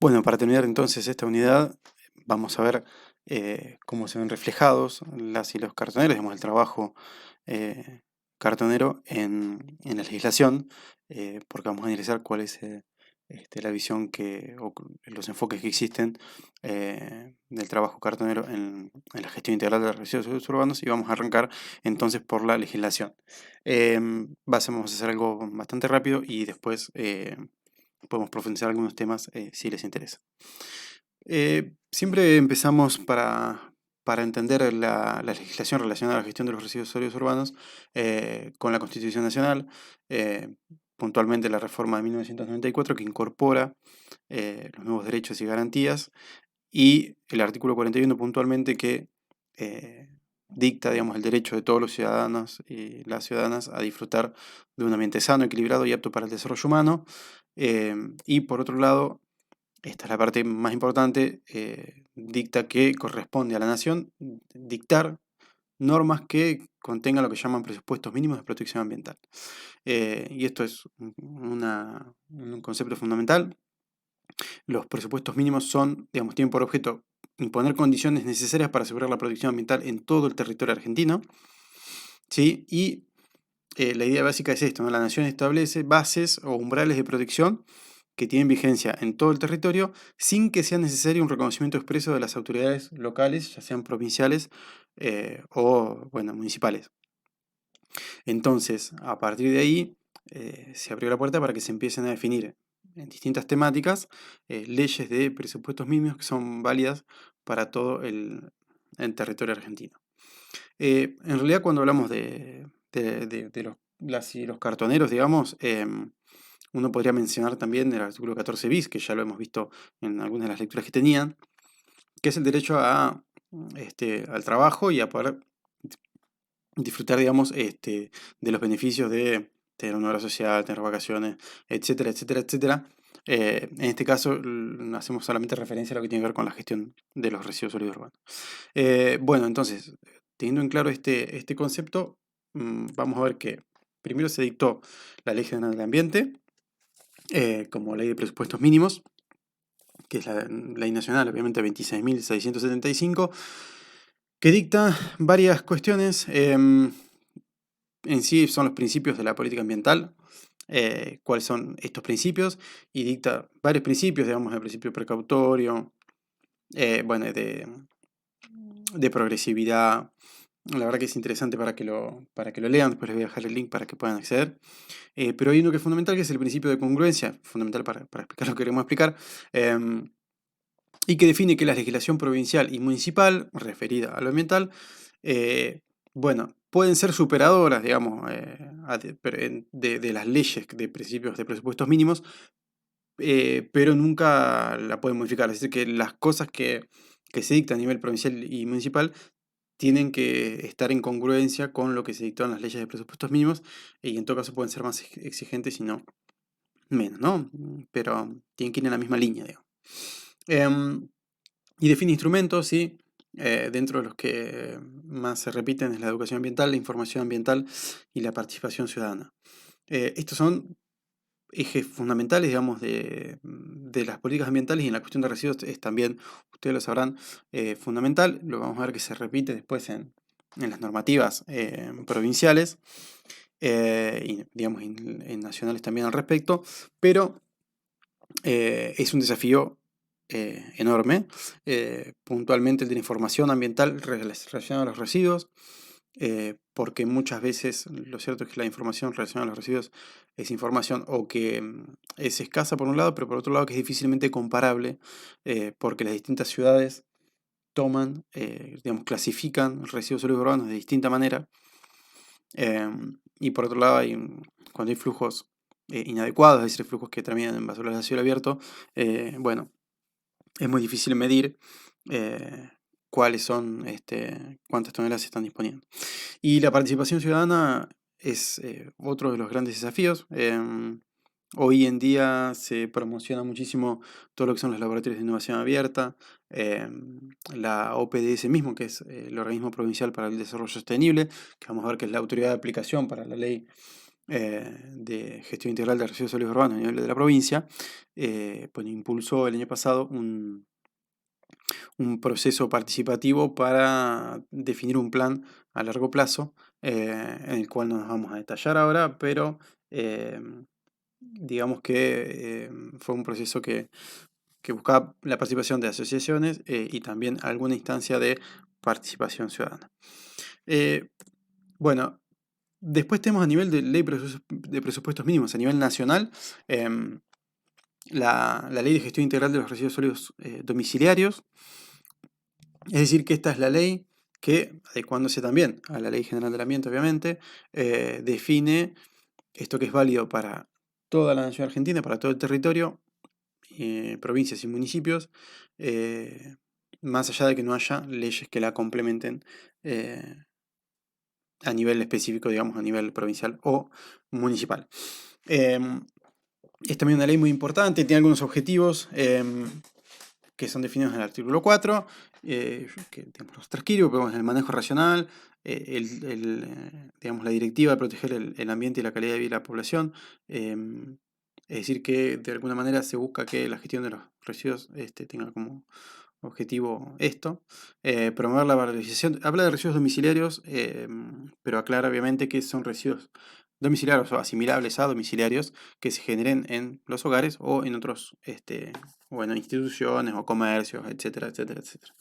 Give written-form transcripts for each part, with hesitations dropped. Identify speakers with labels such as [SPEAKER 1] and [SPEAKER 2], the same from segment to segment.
[SPEAKER 1] Bueno, para terminar entonces esta unidad, vamos a ver cómo se ven reflejados las y los cartoneros, digamos, el trabajo eh, cartonero en la legislación, porque vamos a analizar cuál es la visión los enfoques que existen del trabajo cartonero en la gestión integral de los residuos urbanos, y vamos a arrancar entonces por la legislación. Vamos a hacer algo bastante rápido y después podemos profundizar algunos temas si les interesa. Siempre empezamos para entender la legislación relacionada a la gestión de los residuos sólidos urbanos con la Constitución Nacional, eh, puntualmente la reforma de 1994 que incorpora los nuevos derechos y garantías, y el artículo 41 puntualmente que dicta, digamos, el derecho de todos los ciudadanos y las ciudadanas a disfrutar de un ambiente sano, equilibrado y apto para el desarrollo humano. Y por otro lado, esta es la parte más importante, dicta que corresponde a la nación dictar normas que contengan lo que llaman presupuestos mínimos de protección ambiental. Y esto es un concepto fundamental. Los presupuestos mínimos tienen por objeto imponer condiciones necesarias para asegurar la protección ambiental en todo el territorio argentino, ¿sí? Y la idea básica es esto, ¿no? La nación establece bases o umbrales de protección que tienen vigencia en todo el territorio sin que sea necesario un reconocimiento expreso de las autoridades locales, ya sean provinciales o municipales. Entonces, a partir de ahí, se abrió la puerta para que se empiecen a definir en distintas temáticas leyes de presupuestos mínimos que son válidas para todo el territorio argentino. En realidad, cuando hablamos de las y los cartoneros, digamos, uno podría mencionar también el artículo 14 bis, que ya lo hemos visto en algunas de las lecturas que tenían, que es el derecho al trabajo y a poder disfrutar, digamos, de los beneficios de tener una obra social, tener vacaciones, etcétera, etcétera, etcétera. En este caso, hacemos solamente referencia a lo que tiene que ver con la gestión de los residuos sólidos urbanos. Bueno, entonces, teniendo en claro este concepto, vamos a ver que primero se dictó la Ley General del Ambiente como ley de presupuestos mínimos, que es la ley nacional, obviamente 26.675, que dicta varias cuestiones. En sí son los principios de la política ambiental, cuáles son estos principios, y dicta varios principios, digamos, el principio precautorio, bueno, de progresividad. La verdad que es interesante para que lo lean, después les voy a dejar el link para que puedan acceder. Pero hay uno que es fundamental, que es el principio de congruencia, fundamental para explicar lo que queremos explicar, y que define que la legislación provincial y municipal, referida a lo ambiental, pueden ser superadoras, digamos, de las leyes de principios de presupuestos mínimos, pero nunca la pueden modificar. Es decir, que las cosas que se dictan a nivel provincial y municipal tienen que estar en congruencia con lo que se dictó en las leyes de presupuestos mínimos, y en todo caso pueden ser más exigentes y no menos, ¿no? Pero tienen que ir en la misma línea, digamos. Y define instrumentos, ¿sí? Dentro de los que más se repiten es la educación ambiental, la información ambiental y la participación ciudadana. Estos son ejes fundamentales, digamos, de las políticas ambientales, y en la cuestión de residuos es también, ustedes lo sabrán, fundamental. Lo vamos a ver que se repite después en las normativas provinciales y, digamos, en nacionales también al respecto, pero es un desafío enorme, puntualmente el de la información ambiental relacionada a los residuos, porque muchas veces lo cierto es que la información relacionada a los residuos es información o que es escasa por un lado, pero por otro lado que es difícilmente comparable, porque las distintas ciudades digamos, clasifican residuos sólidos urbanos de distinta manera, y por otro lado cuando hay flujos inadecuados, es decir, flujos que terminan en basuras a cielo abierto, bueno, es muy difícil medir cuáles son, cuántas toneladas se están disponiendo. Y la participación ciudadana es otro de los grandes desafíos. Hoy en día se promociona muchísimo todo lo que son los laboratorios de innovación abierta, la OPDS mismo, que es el Organismo Provincial para el Desarrollo Sostenible, que vamos a ver que es la autoridad de aplicación para la ley de gestión integral de residuos sólidos urbanos a nivel de la provincia, pues impulsó el año pasado un proceso participativo para definir un plan a largo plazo, en el cual no nos vamos a detallar ahora, pero digamos que fue un proceso que buscaba la participación de asociaciones y también alguna instancia de participación ciudadana. Bueno, después tenemos a nivel de ley de presupuestos mínimos, a nivel nacional, la ley de gestión integral de los residuos sólidos domiciliarios. Es decir, que esta es la ley que, adecuándose también a la Ley General del Ambiente, obviamente, define esto que es válido para toda la nación argentina, para todo el territorio, provincias y municipios, más allá de que no haya leyes que la complementen a nivel específico, digamos, a nivel provincial o municipal. Es también una ley muy importante, tiene algunos objetivos que son definidos en el artículo 4, que digamos, los transcribo, pero el manejo racional, digamos, la directiva de proteger el ambiente y la calidad de vida de la población. Es decir, que de alguna manera se busca que la gestión de los residuos tenga como objetivo esto. Promover la valorización. Habla de residuos domiciliarios, pero aclara obviamente que son residuos domiciliarios o asimilables a domiciliarios que se generen en los hogares o en otros instituciones o comercios, etcétera, etcétera, etcétera.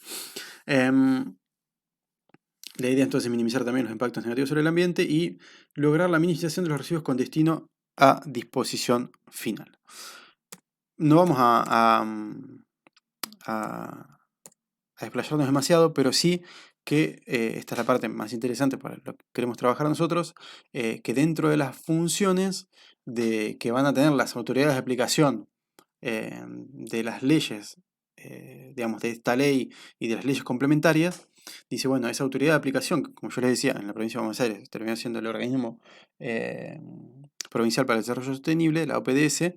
[SPEAKER 1] La idea entonces es minimizar también los impactos negativos sobre el ambiente y lograr la minimización de los residuos con destino a disposición final. No vamos a explayarnos demasiado, pero sí que esta es la parte más interesante para lo que queremos trabajar nosotros, que dentro de las funciones que van a tener las autoridades de aplicación de las leyes, digamos, de esta ley y de las leyes complementarias, dice, bueno, esa autoridad de aplicación, que como yo les decía, en la provincia de Buenos Aires terminó siendo el organismo provincial para el desarrollo sostenible, la OPDS,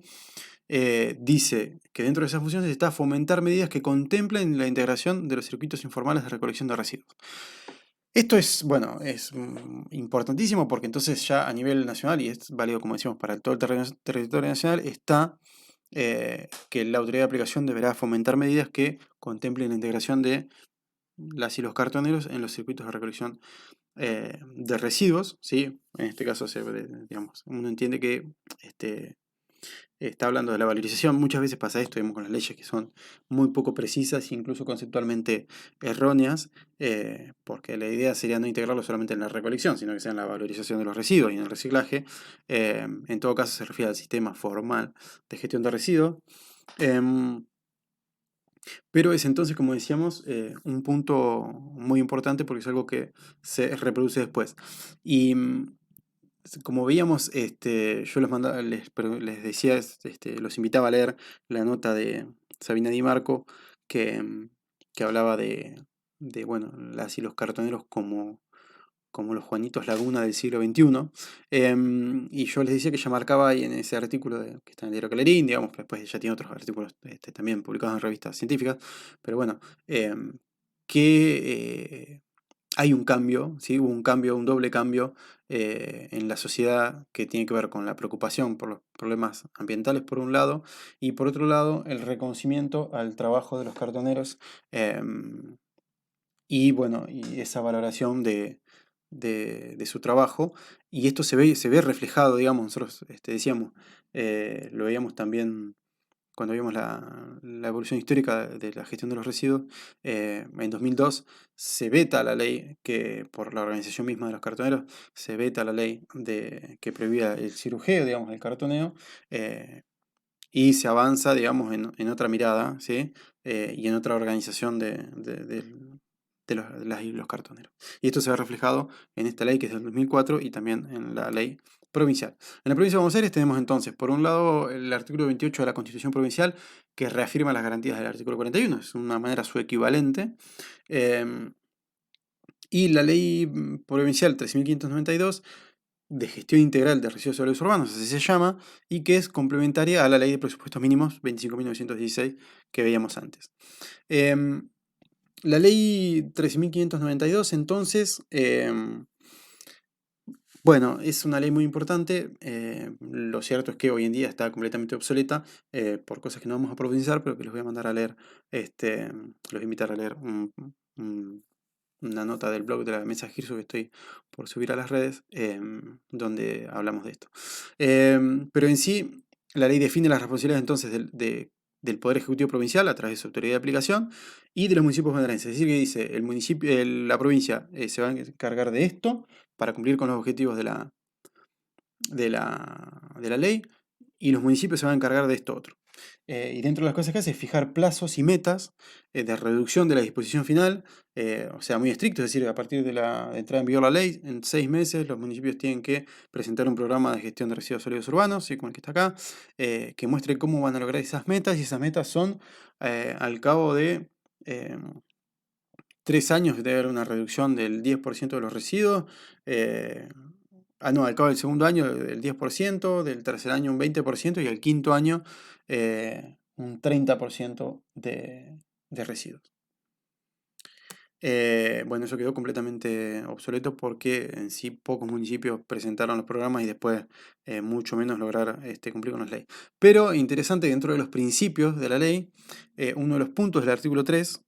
[SPEAKER 1] dice que dentro de esas funciones está fomentar medidas que contemplen la integración de los circuitos informales de recolección de residuos. Esto es, bueno, es importantísimo porque entonces ya a nivel nacional, y es válido como decimos para todo el territorio nacional, está que la autoridad de aplicación deberá fomentar medidas que contemplen la integración de las y los cartoneros en los circuitos de recolección de residuos, ¿sí? En este caso, digamos, uno entiende que está hablando de la valorización. Muchas veces pasa esto, digamos, con las leyes que son muy poco precisas e incluso conceptualmente erróneas, porque la idea sería no integrarlo solamente en la recolección, sino que sea en la valorización de los residuos y en el reciclaje. En todo caso se refiere al sistema formal de gestión de residuos. Pero es entonces, como decíamos, un punto muy importante porque es algo que se reproduce después. Y como veíamos, yo les decía, los invitaba a leer la nota de Sabina Di Marco que hablaba bueno, las y los cartoneros como los Juanitos Laguna del siglo XXI. Y yo les decía que ya marcaba ahí en ese artículo que está en el diario Clarín, digamos, que después ya tiene otros artículos también publicados en revistas científicas, pero bueno, que hay un cambio, ¿sí? Hubo un cambio, un doble cambio en la sociedad que tiene que ver con la preocupación por los problemas ambientales por un lado y por otro lado el reconocimiento al trabajo de los cartoneros y bueno, y esa valoración de su trabajo y esto se ve reflejado, digamos, nosotros decíamos, lo veíamos también cuando vimos la evolución histórica de la gestión de los residuos, en 2002 se veta la ley que, por la organización misma de los cartoneros, se veta la ley que prohibía el cirujeo, digamos, el cartoneo, y se avanza, digamos, en otra mirada, ¿sí? Y en otra organización de las y los cartoneros. Y esto se ve reflejado en esta ley que es del 2004 y también en la ley provincial. En la provincia de Buenos Aires tenemos entonces, por un lado, el artículo 28 de la Constitución Provincial que reafirma las garantías del artículo 41, es una manera su equivalente. Y la ley provincial 13.592 de gestión integral de residuos sólidos urbanos, así se llama, y que es complementaria a la ley de presupuestos mínimos 25.916 que veíamos antes. La ley 13.592 entonces Bueno, es una ley muy importante. Lo cierto es que hoy en día está completamente obsoleta por cosas que no vamos a profundizar, pero que los voy a mandar a leer. Los voy a invitar a leer un- una nota del blog de la Mesa Girso que estoy por subir a las redes, donde hablamos de esto. Pero en sí, la ley define las responsabilidades entonces del Poder Ejecutivo Provincial a través de su autoridad de aplicación y de los municipios bonaerenses. Es decir, que dice, la provincia se va a encargar de esto para cumplir con los objetivos de la ley y los municipios se van a encargar de esto otro. Y dentro de las cosas que hace es fijar plazos y metas de reducción de la disposición final, o sea, muy estricto, es decir, a partir de la entrada en vigor de la ley, en 6 meses los municipios tienen que presentar un programa de gestión de residuos sólidos urbanos, ¿sí? Como el que está acá, que muestre cómo van a lograr esas metas, y esas metas son al cabo de 3 años debe haber una reducción del 10% de los residuos. No, al cabo del segundo año del 10%, del tercer año un 20% y al quinto año un 30% de residuos. Bueno, eso quedó completamente obsoleto porque en sí pocos municipios presentaron los programas y después mucho menos lograr cumplir con las leyes. Pero interesante, dentro de los principios de la ley, uno de los puntos del artículo 3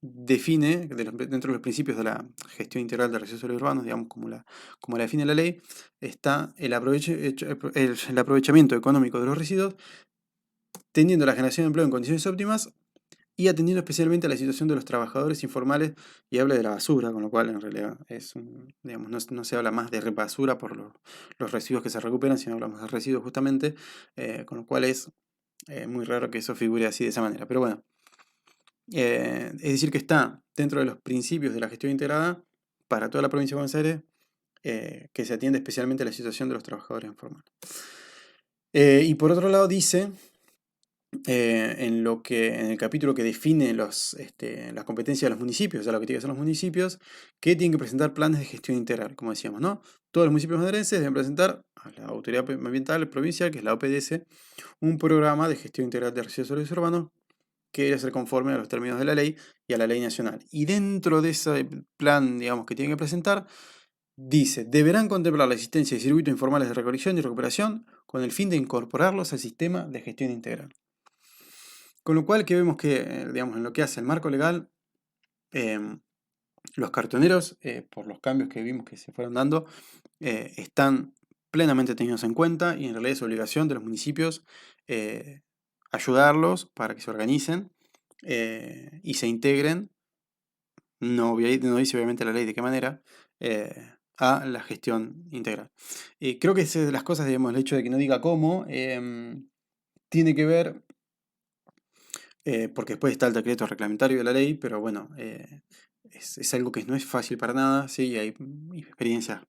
[SPEAKER 1] define, dentro de los principios de la gestión integral de residuos sólidos urbanos, digamos como la define la ley, está el aprovechamiento económico de los residuos, tendiendo a la generación de empleo en condiciones óptimas y atendiendo especialmente a la situación de los trabajadores informales, y habla de la basura, con lo cual en realidad digamos, no se habla más de basura por los residuos que se recuperan, sino hablamos de residuos justamente, con lo cual es muy raro que eso figure así de esa manera. Pero bueno, es decir que está dentro de los principios de la gestión integrada para toda la provincia de Buenos Aires, que se atiende especialmente a la situación de los trabajadores informales. Y por otro lado dice en el capítulo que define las competencias de los municipios, o sea, lo que tienen que hacer los municipios, que tienen que presentar planes de gestión integral, como decíamos, ¿no? Todos los municipios bonaerenses deben presentar a la Autoridad Ambiental Provincial, que es la OPDS, un programa de gestión integral de residuos sólidos urbanos que debe ser conforme a los términos de la ley y a la ley nacional. Y dentro de ese plan, digamos, que tienen que presentar, dice, deberán contemplar la existencia de circuitos informales de recolección y recuperación con el fin de incorporarlos al sistema de gestión integral. Con lo cual que vemos que, digamos, en lo que hace el marco legal, los cartoneros, por los cambios que vimos que se fueron dando, están plenamente tenidos en cuenta y en realidad es obligación de los municipios ayudarlos para que se organicen y se integren, no dice obviamente la ley de qué manera, a la gestión integral. Creo que es de las cosas, digamos, el hecho de que no diga cómo, tiene que ver porque después está el decreto reglamentario de la ley, pero bueno, es algo que no es fácil para nada, ¿sí? Hay experiencias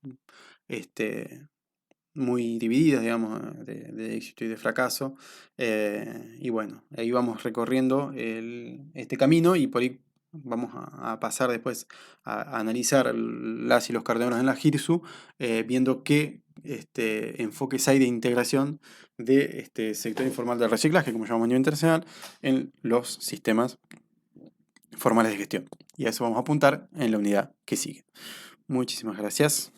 [SPEAKER 1] muy divididas, digamos, de éxito y de fracaso, y bueno, ahí vamos recorriendo este camino y por ahí vamos a pasar después a analizar las y los cartoneros en la GIRSU, viendo qué enfoques hay de integración de este sector informal del reciclaje, como llamamos a nivel internacional, en los sistemas formales de gestión. Y a eso vamos a apuntar en la unidad que sigue. Muchísimas gracias.